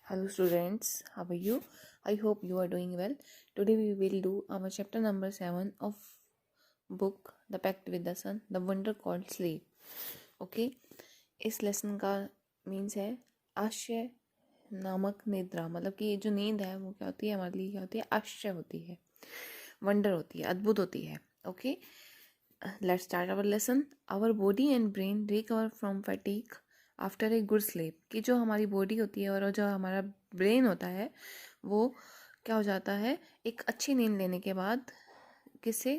Hello students, how are you? I hope you are doing well. Today we will do our chapter number 7 of book The Pact with the Sun, The Wonder Called Sleep. Okay, इस lesson का means है आश्चर्य नामक निद्रा। मतलब कि जो नींद है वो क्या होती है, हमारे लिए क्या होती है, आश्चर्य होती है, वंडर होती है, अद्भुत होती है। Okay, let's start our lesson. Our body and brain recover from fatigue after a good sleep. कि जो हमारी बॉडी होती है और जो हमारा ब्रेन होता है वो क्या हो जाता है एक अच्छी नींद लेने के बाद। किससे?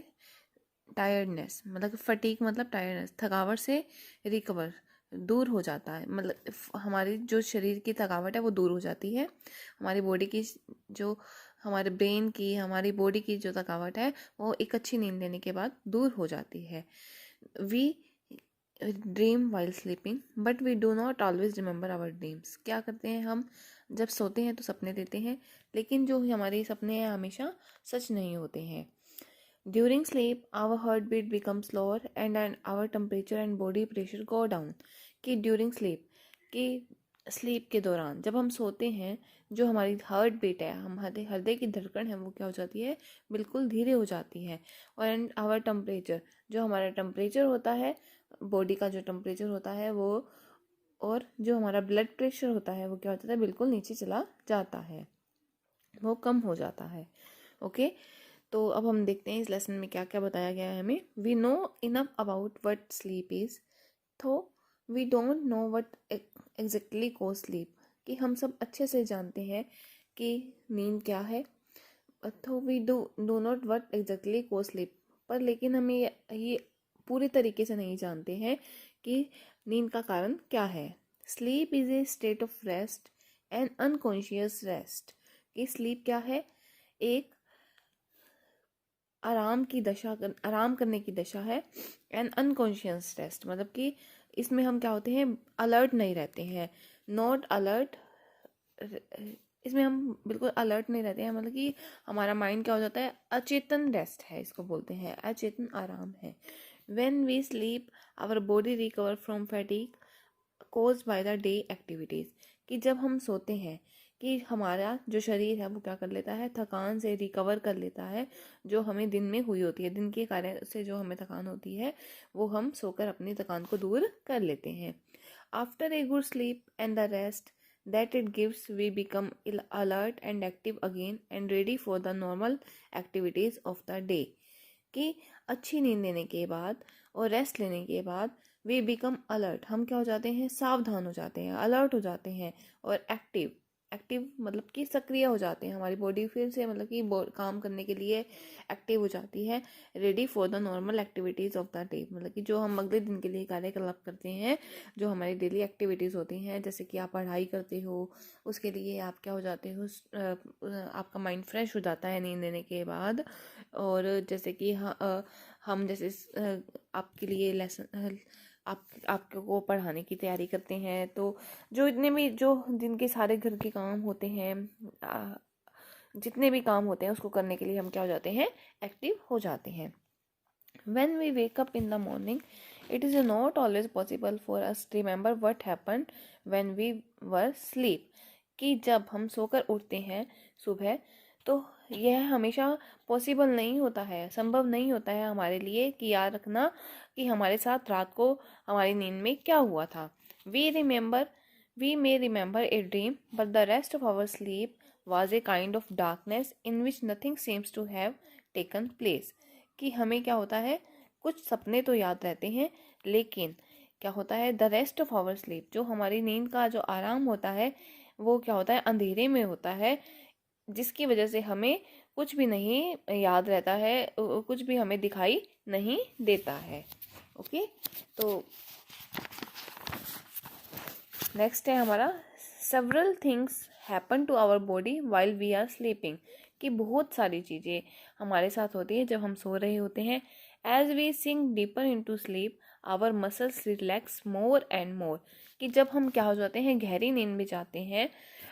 टायर्डनेस, मतलब फटीक मतलब टायर्डनेस, थकावट से रिकवर, दूर हो जाता है। मतलब हमारी जो शरीर की थकावट है वो दूर हो जाती है। हमारी बॉडी की जो हमारे ब्रेन की, हमारी बॉडी की जो थकावट है वो एक अच्छी नींद लेने के बाद दूर हो जाती है। We dream while sleeping but we do not always remember our dreams. क्या करते हैं हम? जब सोते हैं तो सपने देते हैं, लेकिन जो हमारे सपने हैं हमेशा सच नहीं होते हैं। During sleep our heart beat become slower and our temperature and body pressure go down. कि ड्यूरिंग स्लीप, कि स्लीप के दौरान जब हम सोते हैं, जो हमारी हार्ट बीट है, हम हृदय की धड़कन है, वो क्या हो जाती है, बिल्कुल धीरे हो जाती है। और एंड आवर टेम्परेचर, जो हमारा टेम्परेचर होता है, बॉडी का जो टेम्परेचर होता है वो, और जो हमारा ब्लड प्रेशर होता है वो क्या हो जाता है, बिल्कुल नीचे चला जाता है, वो कम हो जाता है। ओके, तो अब हम देखते हैं इस लेसन में क्या क्या बताया गया है हमें। We know enough about what sleep is, तो we don't know what exactly को स्लीप। कि हम सब अच्छे से जानते हैं कि नींद क्या है, तो we do not what exactly को स्लीप, पर लेकिन हम ये पूरी तरीके से नहीं जानते हैं कि नींद का कारण क्या है। Sleep is a state of rest and unconscious rest. कि स्लीप क्या है? एक आराम की दशा, आराम करने की दशा है। एंड अनकॉन्शियस रेस्ट मतलब कि इसमें हम क्या होते हैं, अलर्ट नहीं रहते हैं, नॉट अलर्ट। इसमें हम बिल्कुल अलर्ट नहीं रहते हैं, मतलब कि हमारा माइंड क्या हो जाता है, अचेतन रेस्ट है, इसको बोलते हैं अचेतन आराम है। When we sleep our body recover from fatigue caused by the day activities. कि जब हम सोते हैं कि हमारा जो शरीर है वो क्या कर लेता है, थकान से रिकवर कर लेता है, जो हमें दिन में हुई होती है, दिन के कार्य से जो हमें थकान होती है वो हम सोकर अपनी थकान को दूर कर लेते हैं। After a good sleep and the rest that it gives, we become alert and active again and ready for the normal activities of the day। कि अच्छी नींद लेने के बाद और रेस्ट लेने के बाद वी बिकम अलर्ट, हम क्या हो जाते हैं, सावधान हो जाते हैं, अलर्ट हो जाते हैं, और एक्टिव, एक्टिव मतलब कि सक्रिय हो जाते हैं, हमारी बॉडी फिर से मतलब कि काम करने के लिए एक्टिव हो जाती है। Ready for the normal activities of the day, मतलब कि जो हम अगले दिन के लिए कार्यकलाप करते हैं, जो हमारी डेली एक्टिविटीज़ होती हैं, जैसे कि आप पढ़ाई करते हो, उसके लिए आप क्या हो जाते हो, आपका माइंड फ्रेश हो जाता है नींद लेने के बाद। और जैसे कि हम जैसे आपके लिए लेसन, आपको पढ़ाने की तैयारी करते हैं, तो जो इतने भी जो दिन के सारे घर के काम होते हैं, जितने भी काम होते हैं उसको करने के लिए हम क्या हो जाते हैं, एक्टिव हो जाते हैं। When we wake up in the morning, it is not always possible for us to remember what happened when we were asleep। कि जब हम सोकर उठते हैं सुबह, तो यह हमेशा पॉसिबल नहीं होता है, संभव नहीं होता है हमारे लिए कि याद रखना कि हमारे साथ रात को हमारी नींद में क्या हुआ था। We may remember a dream but the rest of our sleep was a kind of darkness in which nothing seems to have taken place। कि हमें क्या होता है, कुछ सपने तो याद रहते हैं, लेकिन क्या होता है, the rest of our sleep, जो हमारी नींद का जो आराम होता है वो क्या होता है, अंधेरे में होता है, जिसकी वजह से हमें कुछ भी नहीं याद रहता है, कुछ भी हमें दिखाई नहीं देता है। ओके, तो नेक्स्ट है हमारा several things happen to our body while we are sleeping. कि बहुत सारी चीज़ें हमारे साथ होती हैं जब हम सो रहे होते हैं। As we sink deeper into sleep our muscles relax more and more. कि जब हम क्या हो जाते हैं, गहरी नींद में जाते हैं,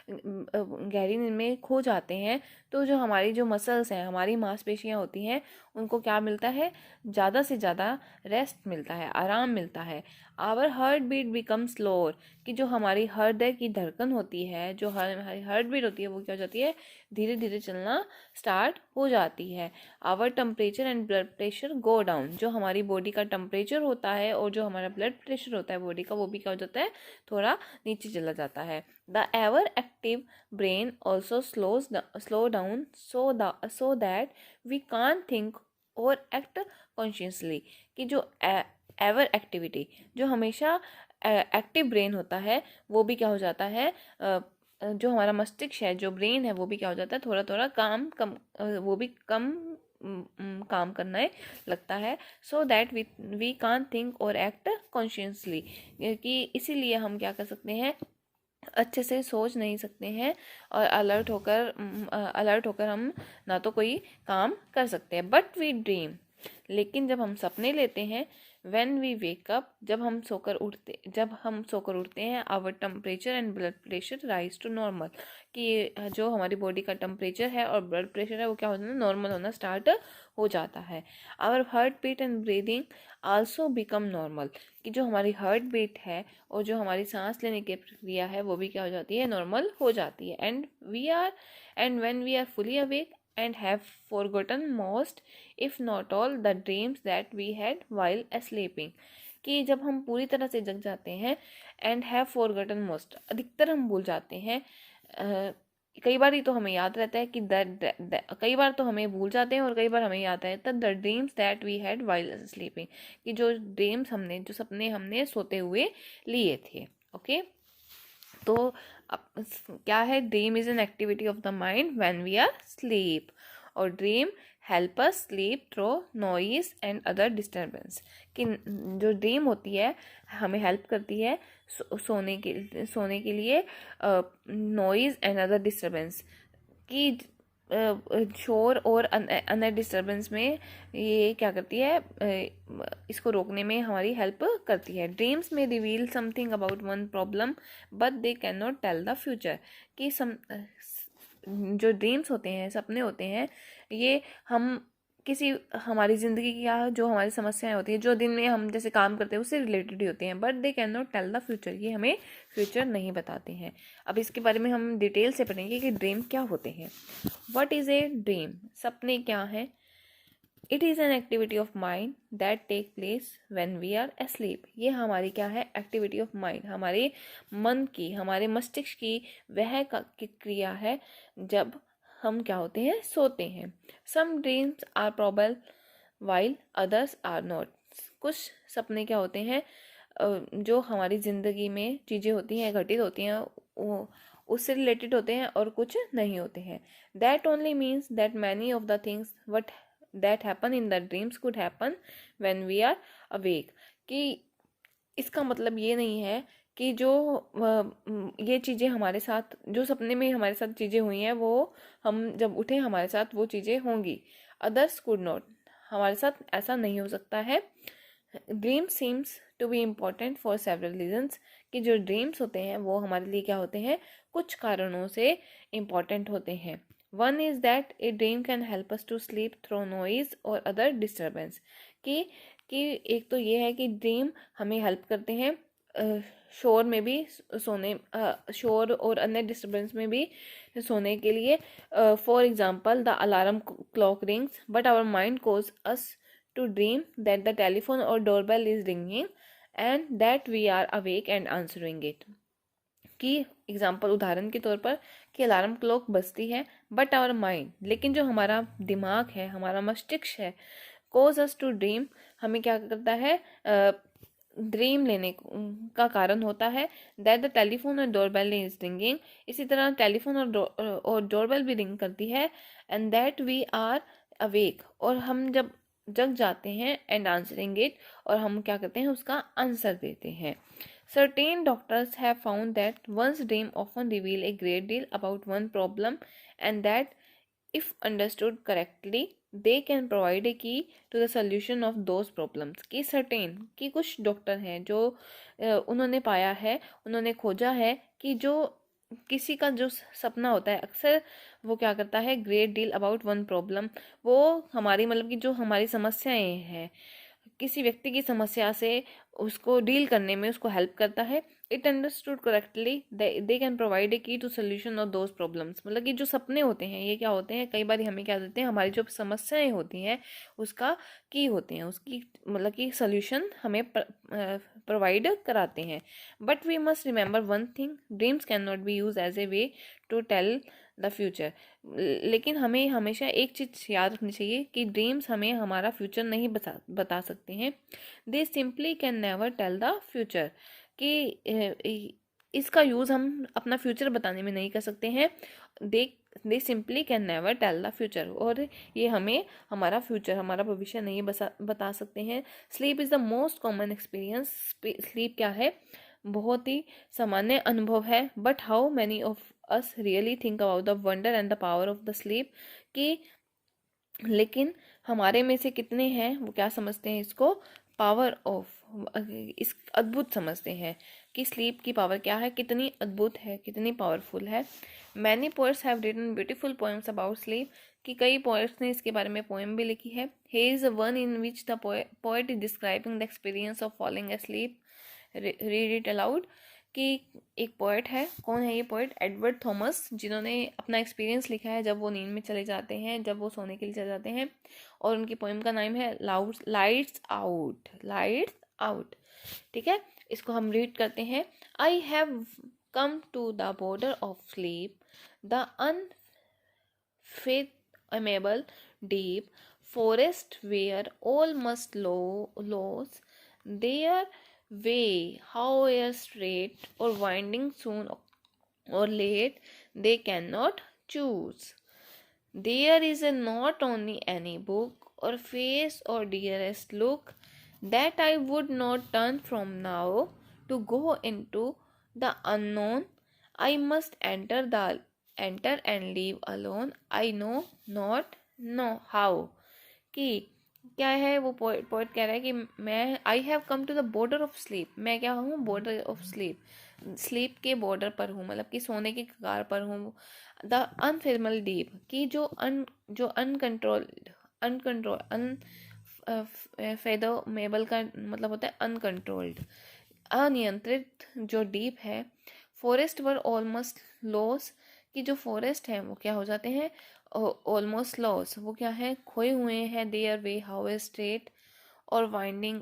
गहरी नींद में खो जाते हैं तो जो हमारी जो मसल्स हैं, हमारी मांसपेशियां होती हैं, उनको क्या मिलता है, ज़्यादा से ज़्यादा रेस्ट मिलता है, आराम मिलता है। Our heart beat become slower, कि जो हमारी हृदय की धड़कन होती है, जो हमारी हार्ट बीट होती है, वो क्या हो जाती है, धीरे धीरे चलना स्टार्ट हो जाती है। Our temperature and blood pressure go down, जो हमारी बॉडी का टेम्परेचर होता है और जो हमारा ब्लड प्रेशर होता है बॉडी का, वो भी क्या हो जाता है, थोड़ा नीचे चला जाता है। The ever active brain also slow down so that we can think or act consciously, कि जो एवर एक्टिविटी, जो हमेशा एक्टिव ब्रेन होता है, वो भी क्या हो जाता है, जो हमारा मस्तिष्क है, जो ब्रेन है, वो भी क्या हो जाता है, थोड़ा थोड़ा वो भी कम काम करने लगता है। So that we can think or act consciously, कि इसीलिए हम क्या कर सकते हैं, अच्छे से सोच नहीं सकते हैं और अलर्ट होकर हम ना तो कोई काम कर सकते हैं। बट वी ड्रीम, लेकिन जब हम सपने लेते हैं, व्हेन वी वेक अप, जब हम सोकर उठते हैं, our temperature and blood pressure rise to normal, कि जो हमारी बॉडी का टेम्परेचर है और ब्लड प्रेशर है, वो क्या होना, नॉर्मल होना स्टार्ट हो जाता है। Our heart beat and breathing also become normal, कि जो हमारी हार्ट बीट है और जो हमारी सांस लेने की प्रक्रिया है, वो भी क्या हो जाती है, नॉर्मल हो जाती है। And when we are fully awake and have forgotten most if not all the dreams that we had while sleeping, कि जब हम पूरी तरह से जग जाते हैं, and have forgotten most, अधिकतर हम भूल जाते हैं, कई बार ही तो हमें याद रहता है कि कई बार तो हमें भूल जाते हैं और कई बार हमें याद रहता है the dreams that we had while sleeping, कि जो सपने हमने सोते हुए लिए थे। ओके, तो क्या है, dream is an activity of the mind when we are sleep, और dream help us sleep through noise and other disturbance, कि जो ड्रीम होती है हमें हेल्प करती है सोने के लिए नॉइज एंड अदर डिस्टर्बेंस, कि शोर और अन्य डिस्टर्बेंस में ये क्या करती है, इसको रोकने में हमारी हेल्प करती है। Dreams may reveal something about one problem but they can not tell the future, कि जो ड्रीम्स होते हैं, सपने होते हैं, ये हम किसी हमारी ज़िंदगी की या जो हमारी समस्याएं होती हैं, जो दिन में हम जैसे काम करते हैं, उससे रिलेटेड ही होते हैं, but they can not tell the future, ये हमें फ्यूचर नहीं बताते हैं। अब इसके बारे में हम डिटेल से पढ़ेंगे कि ड्रीम क्या होते हैं। व्हाट इज़ ए ड्रीम, सपने क्या हैं। It is an activity of mind that take place when we are asleep, ये हमारी क्या है, एक्टिविटी ऑफ माइंड, हमारे मन की, हमारे मस्तिष्क की वह क्रिया है जब हम क्या होते हैं, सोते हैं। Some dreams are probable while others are not, कुछ सपने क्या होते हैं, जो हमारी ज़िंदगी में चीज़ें होती हैं, घटित होती हैं, वो उससे रिलेटेड होते हैं और कुछ नहीं होते हैं। That only means that many of the things what that happen in the dreams could happen when we are awake, कि इसका मतलब ये नहीं है कि जो ये चीज़ें हमारे साथ, जो सपने में हमारे साथ चीज़ें हुई हैं, वो हम जब उठे हमारे साथ वो चीज़ें होंगी। अदर्स कुड नॉट, हमारे साथ ऐसा नहीं हो सकता है। Dream seems to be important for several reasons, कि जो ड्रीम्स होते हैं वो हमारे लिए क्या होते हैं, कुछ कारणों से इम्पॉर्टेंट होते हैं। One is that a dream can help us to sleep through noise or other disturbance, कि एक तो ये है कि ड्रीम हमें हेल्प करते हैं शोर में भी शोर और अन्य डिस्टर्बेंस में भी सोने के लिए। For example the alarm clock rings but our mind causes us to dream that the telephone और doorbell is ringing and that we are awake and answering it, कि एग्जाम्पल उदाहरण के तौर पर कि अलार्म क्लॉक बजती है बट आवर माइंड, लेकिन जो हमारा दिमाग है, हमारा मस्तिष्क है, कोज अस टू ड्रीम, हमें क्या करता है, ड्रीम लेने का कारण होता है। दैट द टेलीफोन और डोरबेल इज रिंगिंग, इसी तरह टेलीफोन और डोरबेल भी रिंग करती है। And that we are awake, और हम जब जग जाते हैं, एंड आंसरिंग इट, और हम क्या करते हैं, उसका आंसर देते हैं। Certain doctors have found that one's dream often reveal a great deal about one problem and that if understood correctly they can provide a key to the solution of those problems, कि certain, कि कुछ doctor हैं जो उन्होंने पाया है, उन्होंने खोजा है कि जो किसी का जो सपना होता है अक्सर वो क्या करता है, great deal about one problem, वो हमारी मतलब कि जो हमारी समस्याएं हैं, किसी व्यक्ति की समस्या से उसको डील करने में उसको हेल्प करता है। It understood correctly they can provide a key to solution of those problems. मतलब कि जो सपने होते हैं ये क्या होते हैं, कई बार हमें क्या देते हैं, हमारी जो समस्याएं होती हैं उसका की होते हैं, उसकी मतलब कि सोल्यूशन हमें प्रोवाइड कराते हैं। But we must remember one thing, dreams can not be use as a way to tell the future. लेकिन हमें हमेशा एक चीज़ याद रखनी चाहिए कि ड्रीम्स हमें हमारा फ्यूचर नहीं बता सकते हैं। They simply can never tell the future, कि इसका यूज़ हम अपना फ्यूचर बताने में नहीं कर सकते हैं। They they simply can never tell the future, और ये हमें हमारा फ्यूचर, हमारा भविष्य नहीं बता सकते हैं। Sleep is the most common experience. Sleep क्या है, बहुत ही सामान्य अनुभव है। But how many of us really think about the wonder and the power of the sleep, कि लेकिन हमारे में से कितने हैं वो क्या समझते हैं इसको, पावर ऑफ, इस अद्भुत समझते हैं कि स्लीप की पावर क्या है, कितनी अद्भुत है, कितनी पावरफुल है। Many poets have written beautiful poems about sleep, कि कई पोएट्स ने इसके बारे में पोएम भी लिखी है। Here is one in which the poet is describing the experience of falling asleep। Read it allowed, कि एक पोएट है, कौन है ये पोएट, एडवर्ड थॉमस, जिन्होंने अपना एक्सपीरियंस लिखा है जब वो नींद में चले जाते हैं, जब वो सोने के लिए चले जाते हैं। और उनकी पोएम का नाम है लाइट्स आउट, लाइट्स आउट। ठीक है, इसको हम रीड करते हैं। I have come to the border of sleep, the unfathomable deep forest where all must lose their way, however straight or winding, soon or late they cannot choose. There is not only any book or face or dearest look that I would not turn from now to go into the unknown. I must enter and leave alone. I know not know how. कि क्या है वो poet कह रहा है कि मैं I have come to the border of sleep, मैं क्या हूँ, बॉर्डर ऑफ स्लीप, स्लीप के बॉर्डर पर हूँ, मतलब कि सोने के कगार पर हूँ। द अनफेमल डीप, कि जो अनकंट्रोल फेदोमेबल का मतलब होता है अनकंट्रोल्ड, अनियंत्रित जो डीप है। फॉरेस्ट वर ऑलमोस्ट लॉस, कि जो फॉरेस्ट है वो क्या हो जाते हैं, ऑलमोस्ट लॉस, वो क्या है, खोए हुए हैं। Their way how a straight or winding,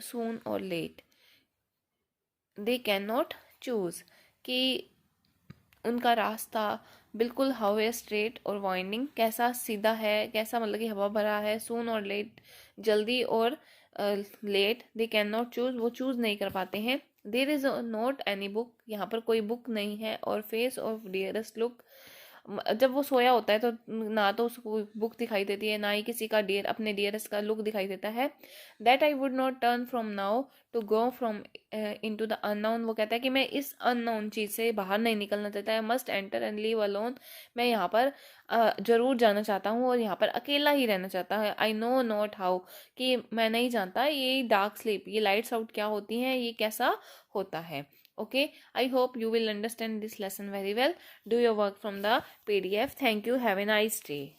soon or late they can not choose, कि उनका रास्ता बिल्कुल how a straight or winding, कैसा सीधा है, कैसा मतलब कि हवा भरा है, सून और लेट जल्दी, और late they can not choose, वो चूज नहीं कर पाते हैं। There is not any book, यहाँ पर कोई बुक नहीं है। और फेस ऑफ डियरेस्ट लुक, जब वो सोया होता है तो ना तो उसको बुक दिखाई देती है, ना ही किसी का डियर अपने डियरेस्ट का लुक दिखाई देता है। That I would not turn from now to go from into the unknown, वो कहता है कि मैं इस अननोन चीज़ से बाहर नहीं निकलना चाहता है। Must enter and leave alone, मैं यहाँ पर जरूर जाना चाहता हूँ और यहाँ पर अकेला ही रहना चाहता है। आई नो नॉट हाउ, कि मैं नहीं जानता ये डार्क स्लीप, ये लाइट्स आउट क्या होती हैं, ये कैसा होता है। Okay, I hope you will understand this lesson very well. Do your work from the PDF. Thank you. Have a nice day.